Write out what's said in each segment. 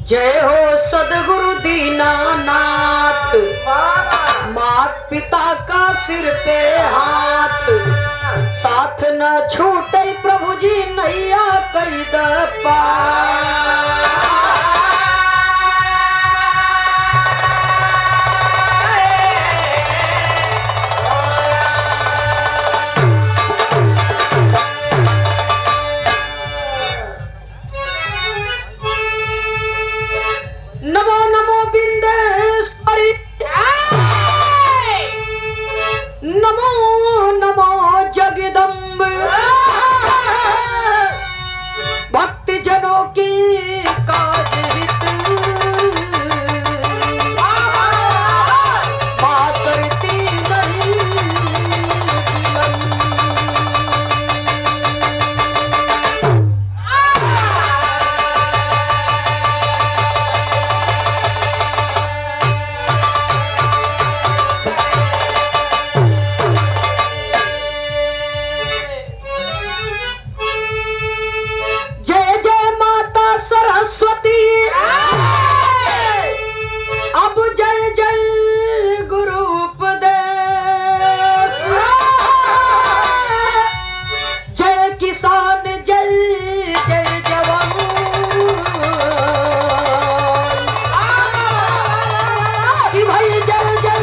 जय हो सदगुरु दीनानाथ, मात पिता का सिर पे हाथ, साथ न छूटे प्रभु जी नैया कई द पार। नमो नमो बिंदेश्वरी, नमो नमो जगदम्ब, भक्ति जनों की काज हित मां करती नहीं विलंब। सरस्वती अब जय जय गुरु उपदेश, जय किसान जय जय जवान, भाई जय जय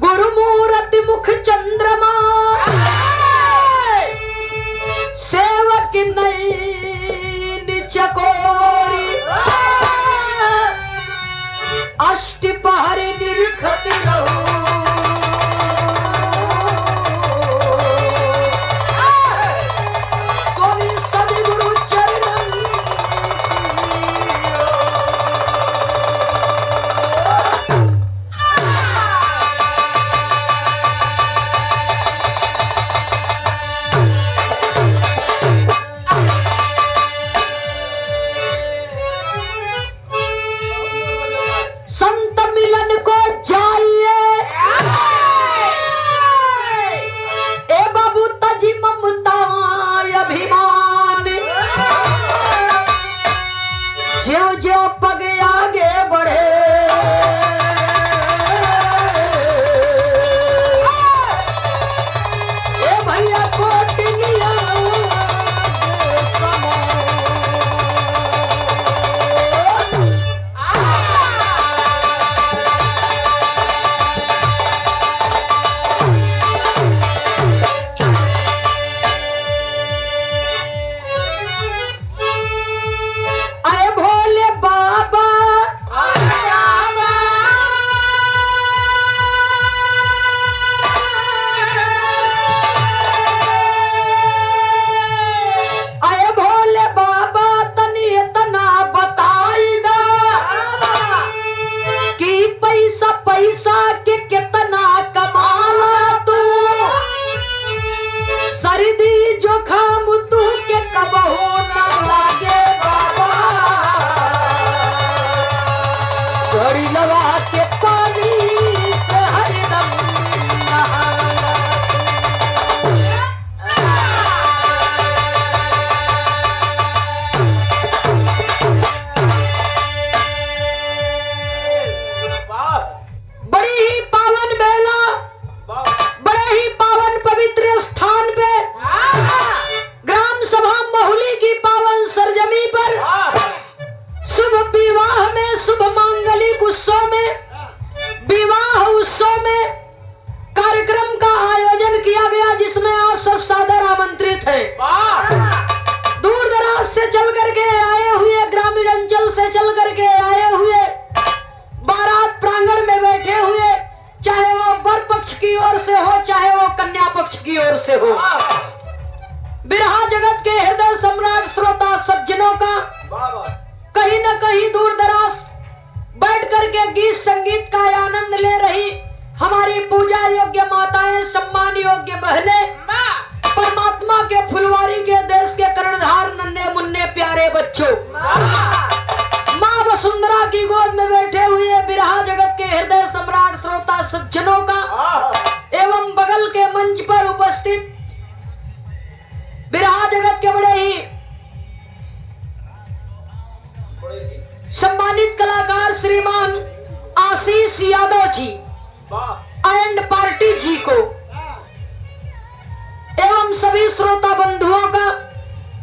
भारत मुख चंद्रमा, सेवक नैन चकोरी, अष्टपहरी निरखत रहो, सोनी सदगुरु चरणन संत मिलन को जाइए, ए बाबू तजी ममता अभिमान, ज्यों ज्यों पग आगे बढ़े ए भैया कोटिनिया पैसा के कितना कमाला तू, सर्दी जोखाम तू के कबहू न लागे बाबा, घड़ी लगा के पानी से हरदम दूर दराज से चल करके आए हुए, ग्रामीण अंचल से चल करके आए हुए, बारात प्रांगण में बैठे हुए, चाहे वो वर पक्ष की ओर से हो चाहे वो कन्या पक्ष की ओर से हो, बिरहा जगत के हृदय सम्राट श्रोता सज्जनों का कहीं न कहीं दूर दराज बैठ करके गीत संगीत का आनंद ले रही हमारी पूजा योग्य माताएं, सम्मान योग्य बहनें, परमात्मा के फुलवारी के सज्जनों का एवं बगल के मंच पर उपस्थित बिरहा जगत के बड़े ही सम्मानित कलाकार श्रीमान आशीष यादव जी एंड पार्टी जी को एवं सभी श्रोता बंधुओं का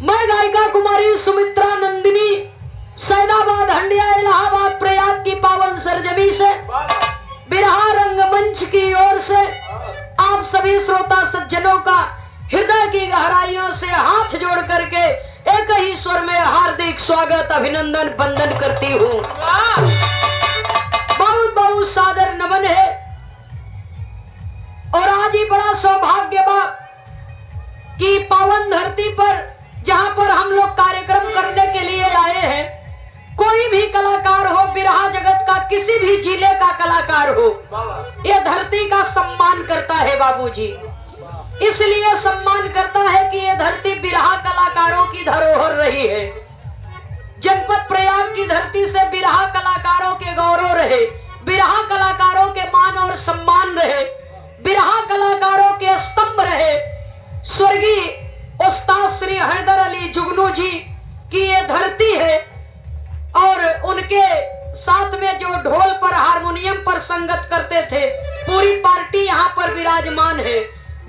मैं गायिका कुमारी सुमित्रा नंदिनी सैदाबाद हंडिया इलाहाबाद प्रयाग की पावन सरजमी से बिरहा रंगमंच की ओर से आप सभी श्रोता सज्जनों का हृदय की गहराइयों से हाथ जोड़ करके एक ही स्वर में हार्दिक स्वागत अभिनंदन वंदन करती हूँ। बहुत बहुत सादर नमन है। और आज ही बड़ा सौभाग्य बा कि पावन धरती पर जहां पर हम लोग कार्यक्रम करने के लिए आए हैं, कोई भी कलाकार हो, बिरहा जगत का किसी भी जिले का कलाकार हो, यह धरती का सम्मान करता है बाबूजी। इसलिए सम्मान करता है कि यह धरती बिरहा कलाकारों की धरोहर रही है। जनपद प्रयाग की धरती से बिरहा कलाकारों के गौरव रहे, बिरहा कलाकारों के मान और सम्मान रहे, बिरहा कलाकारों के स्तंभ रहे। स्वर्गीय उस्ताद श्री हैदर अली जुगनू जी की ये धरती है और उनके साथ में जो ढोल पर हारमोनियम पर संगत करते थे, पूरी पार्टी यहाँ पर विराजमान है।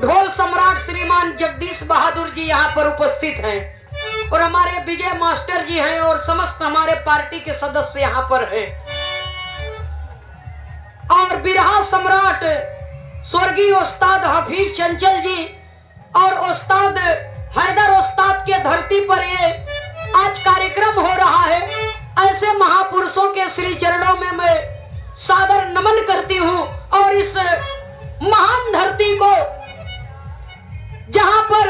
ढोल सम्राट श्रीमान जगदीश बहादुर जी यहाँ पर उपस्थित हैं और हमारे विजय मास्टर जी हैं और समस्त हमारे पार्टी के सदस्य यहाँ पर हैं। और बिरहा सम्राट स्वर्गीय उस्ताद हफीज चंचल जी और उस्ताद हैदर उस्ताद के धरती पर ये आज कार्यक्रम हो रहा है। ऐसे महापुरुषों के श्री चरणों में मैं सादर नमन करती हूँ। और इस महान धरती को जहां पर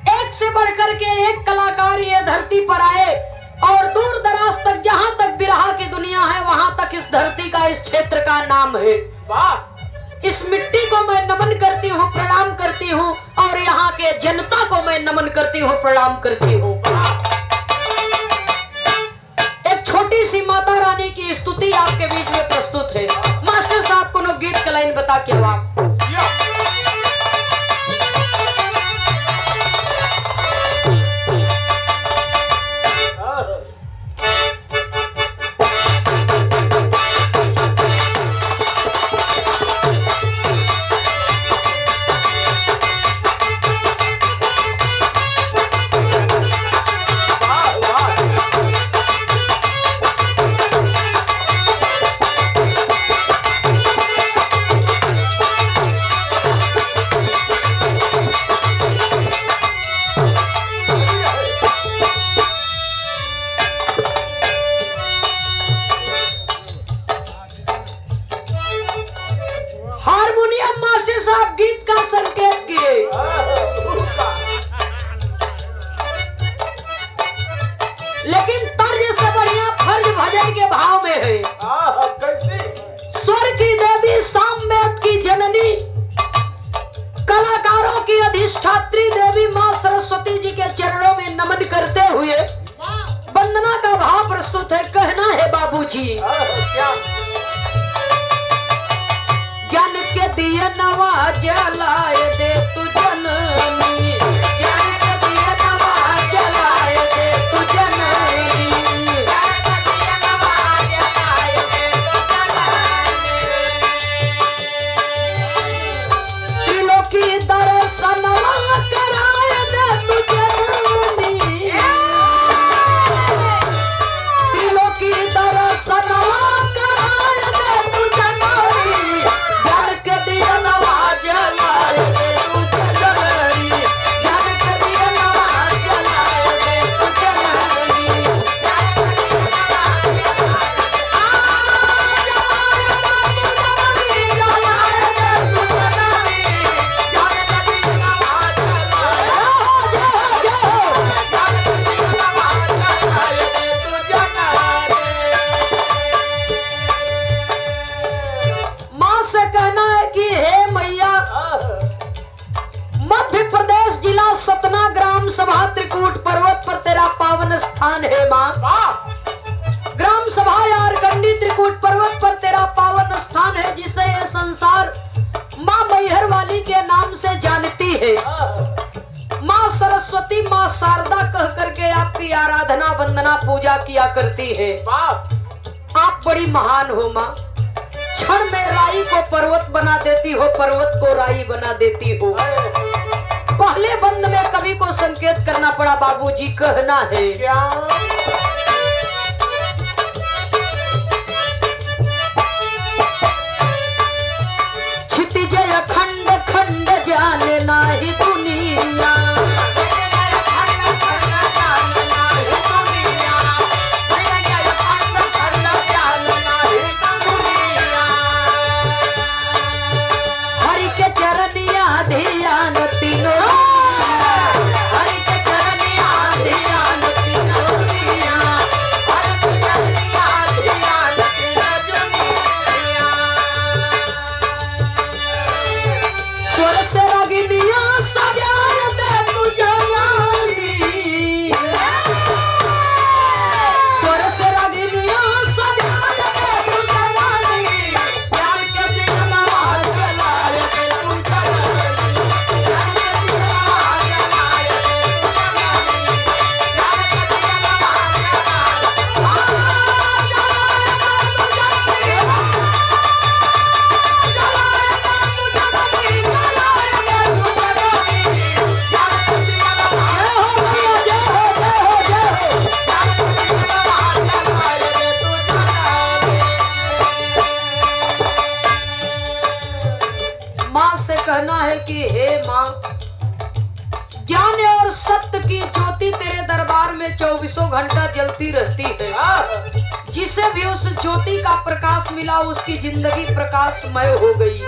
एक से बढ़कर के एक कलाकार ये धरती पर आए और दूर दराज तक जहां तक बिरहा की दुनिया है वहां तक इस धरती का, इस क्षेत्र का नाम है। इस मिट्टी को मैं नमन करती हूँ, प्रणाम करती हूँ और यहाँ के जनता को मैं नमन करती हूँ, प्रणाम करती हूँ। एक छोटी सी माता रानी की स्तुति आपके बीच में प्रस्तुत है। मास्टर साहब को नो गीत का लाइन बता के आप गीत का संकेत किए। लेकिन तर्ज से बढ़िया फर्ज भजन के भाव में है। स्वर की देवी सामवेद की जननी, कलाकारों की अधिष्ठात्री देवी मां सरस्वती जी के चरणों में नमन करते हुए वंदना का भाव प्रस्तुत है। कहना है बाबूजी, ज्ञान के दिए नवा जलाए दे तू जननी, ज्ञान के दिए नवा जलाए दे तू जननी, ज्ञान के दिए नवा जलाए दे तू जननी, त्रिलोकी दर्शनवा कराए दे तू जननी, त्रिलोकी दर्शनवा कराए दे तू जननी, ज्ञान के दिए नवा जलाए दे तू जननी, ज्ञान के दिए नवा जलाए दे तू जननी, ज्ञान के दिए नवा जलाए दे तू जननी, ज्ञान के दिए नवा जलाए दे तू जननी। मां से कहना है कि हे मैया, मध्य प्रदेश जिला सतना ग्राम सभा त्रिकूट पर्वत पर तेरा पावन स्थान है। मां, ग्राम सभा यारकंडी त्रिकूट पर्वत पर तेरा पावन स्थान है, जिसे ये संसार मैहर वाली के नाम से जानती है। माँ सरस्वती, माँ शारदा कह करके आपकी आराधना वंदना पूजा किया करती है। आप बड़ी महान हो माँ, क्षण में राई को पर्वत बना देती हो, पर्वत को राई बना देती हो। पहले बंद में कवि को संकेत करना पड़ा बाबूजी, कहना है क्या? क्षितिजय खंड खंड जाने नाही दुनिया, हरि के चरनिया ध्यान तीनों, हरि के चरनिया ध्यान तीनों दुनिया, हरि के चरनिया ध्यान तीनों दुनिया। स्वर से रागिनिया सजाए दे तू जवानी, स्वर से रागिनिया सजाए दे तू जवानी, ज्ञान के दिया जलाए दे तू जवानी, ज्ञान के दिया जलाए दे तू जवानी, ज्ञान के दिया माँ से कहना है कि हे माँ, ज्ञान और सत्य की ज्योति तेरे दरबार में 24 घंटा जलती रहती है। जिसे भी उस ज्योति का प्रकाश मिला उसकी जिंदगी प्रकाशमय हो गई,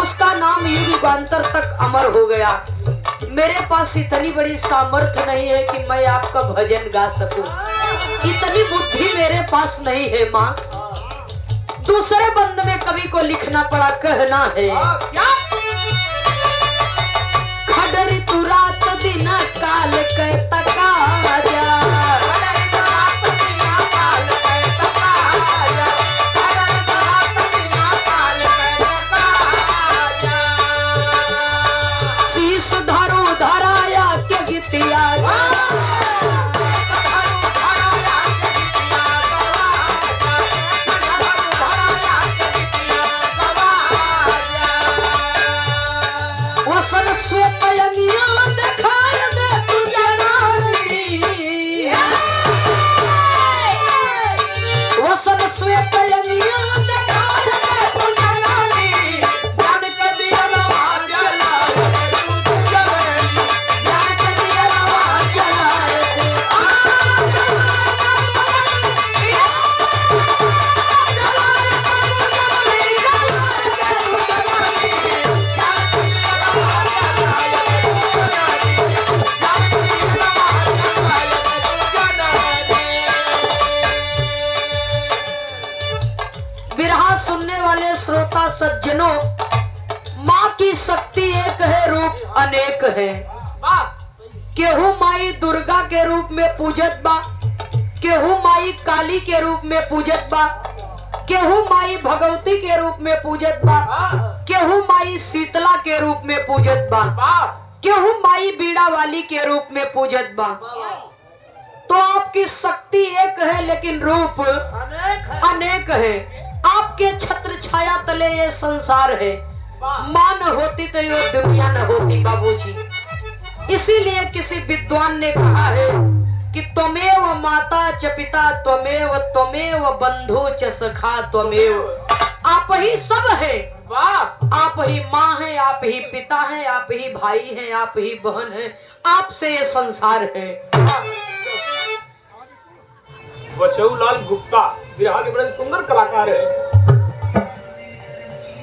उसका नाम युग युगांतर तक अमर हो गया। मेरे पास इतनी बड़ी सामर्थ्य नहीं है कि मैं आपका भजन गा सकूं, इतनी बुद्धि मेरे पास नहीं है माँ। दूसरे बंद में कवि को लिखना पड़ा, कहना है खडरी तू रात दिन काल के तकाजा, शीश धरू धराया के गीतिया, वसन श्वेत अंगिया दिखाए दे तू जनानी, वसन श्वेत अंगिया दिखाए दे तू जनानी, ज्ञान के दिया नवा जलाए दे तू जनानी, ज्ञान के दिया नवा जलाए दे बिरहा सुनने वाले श्रोता सज्जनों, माँ की शक्ति एक है, रूप अनेक है। केहू माई दुर्गा के रूप में पूजत बा, केहू माई काली के रूप में पूजत बा, केहू माई भगवती के रूप में पूजत बा, केहू माई शीतला के रूप में पूजत बा, केहू माई बीड़ा वाली के रूप में पूजत बा। तो आपकी शक्ति एक है लेकिन रूप अनेक है। आपके छत्र छाया तले ये संसार है, माँ न होती तो ये दुनिया न होती बाबूजी। इसीलिए किसी विद्वान ने कहा है कि त्वमेव माता च पिता त्वमेव बंधु च सखा त्वमेव। आप ही सब है, आप ही माँ है, आप ही पिता है, आप ही भाई है, आप ही बहन है, आपसे ये संसार है। बचऊलाल गुप्ता बिहार के बड़े सुंदर कलाकार है।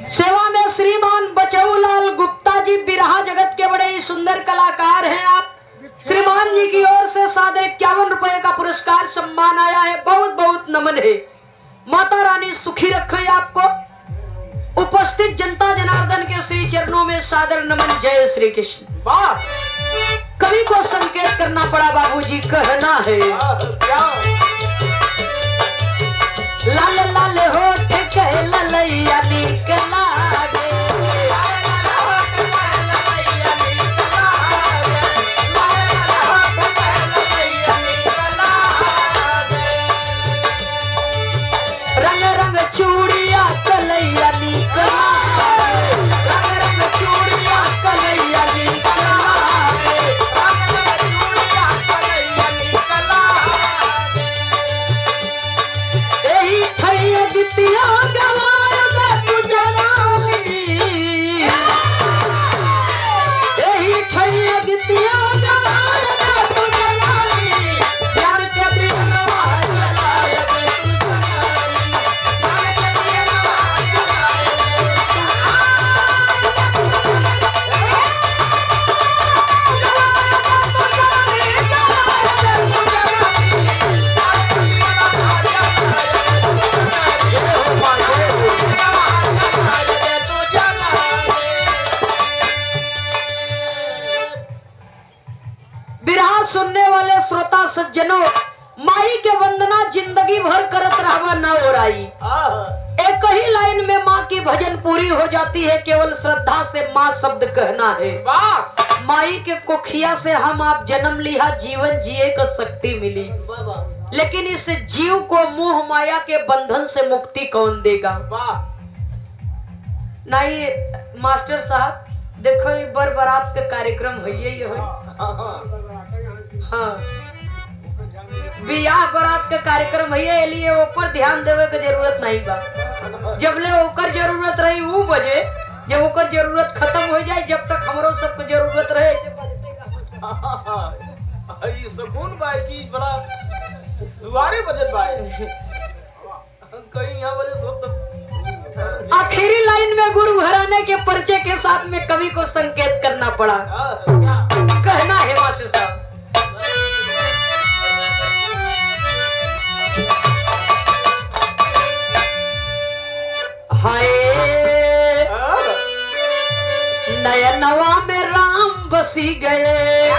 सेवा में श्रीमान बचऊलाल गुप्ता जी बिरहा जगत के बड़े ही सुंदर कलाकार हैं। आप श्रीमान जी की ओर से सादर 51 रुपए का पुरस्कार सम्मान आया है, बहुत बहुत नमन है। माता रानी सुखी रखे आपको। उपस्थित जनता जनार्दन के श्री चरणों में सादर नमन। जय श्री कृष्ण। वाह, कवि को संकेत करना पड़ा बाबूजी, कहना है लाल लाल होठ के ललैया निकला गे। सुनने वाले श्रोता सज्जनों, माई के वंदना जिंदगी भर करत रहवा न ओराई। एक ही लाइन में माँ की भजन पूरी हो जाती है, केवल श्रद्धा से माँ शब्द कहना है। माई के कोखिया से हम आप जन्म लिया, जीवन जिए का शक्ति मिली, लेकिन इस जीव को मोह माया के बंधन से मुक्ति कौन देगा? नहीं मास्टर साहब, देखो ये बर बारात का कार्यक्रम है, ये हो हाँ बियाह बारात का कार्यक्रम है, लिए ऊपर ध्यान देवे के जरूरत नहीं बा। जब ले ओकर जरूरत रही वो बजे, जब ओकर जरूरत खत्म हो जाए, जब तक हमरो सबको जरूरत रहे ऐसे ये सुकून भाई की बड़ा दुआरे बजत भाई कहीं यहाँ बजे तो आखिरी लाइन में गुरु घराने के परिचय के साथ में कवि को संकेत करना पड़ा। कहना है मास्टर साहब, हाय नयनवा में राम बसी गए,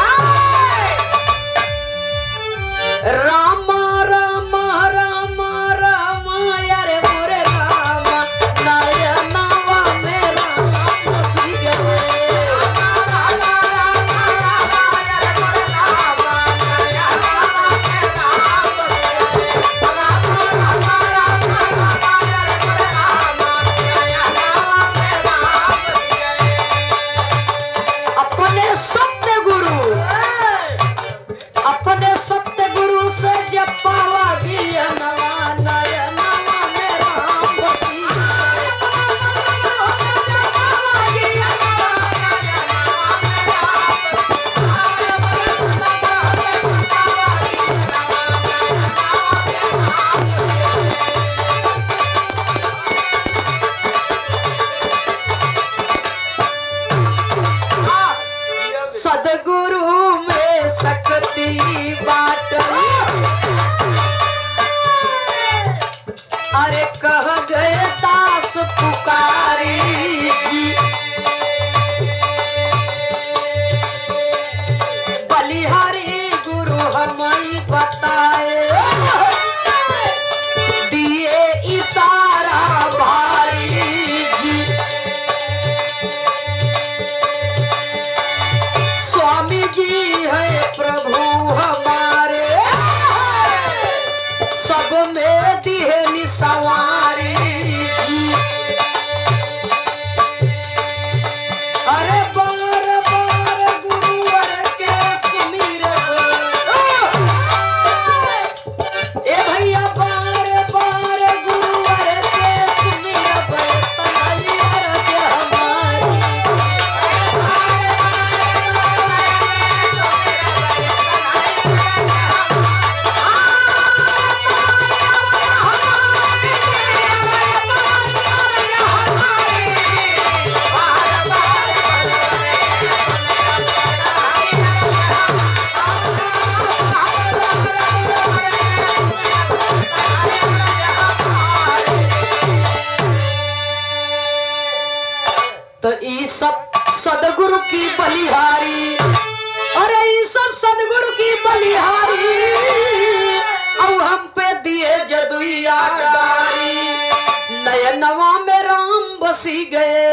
रामा रामा रामा रामा यारे मोरे रामा, नयनवा में राम बसी गए। अपने सत्य गुरु से जब पावा गया नवा, नयनवा में राम बसी सदगुरु में शक्ति बाटली, अरे कह गए दास पुकारी जी, बलिहारी गुरु हमें बताए, दिए इशारा भारी जी, स्वामी जी है प्रभु हमारे, सब में दिहे सवारी जी। अरे बार बार गुरुवर के सुमिर, ए भैया बार बार गुरुवर के सुमिर, तनलियर के हमारी तो ये सब सदगुरु की बलिहारी, अरे ये सब सदगुरु की बलिहारी, अब हम पे दिए जदुइया डारी, नयनवा में राम बसी गए,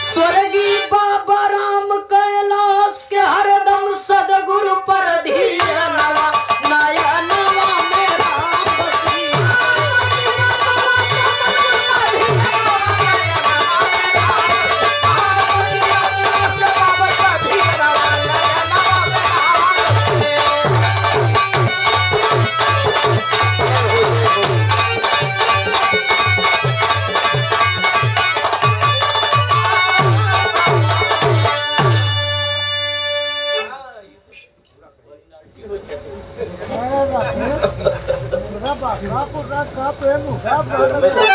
स्वर्गीय बाबा राम कैलाश के हरदम सदगुरु पर धीरनवा, नयनवा में राम बसी Berapa? Berapa?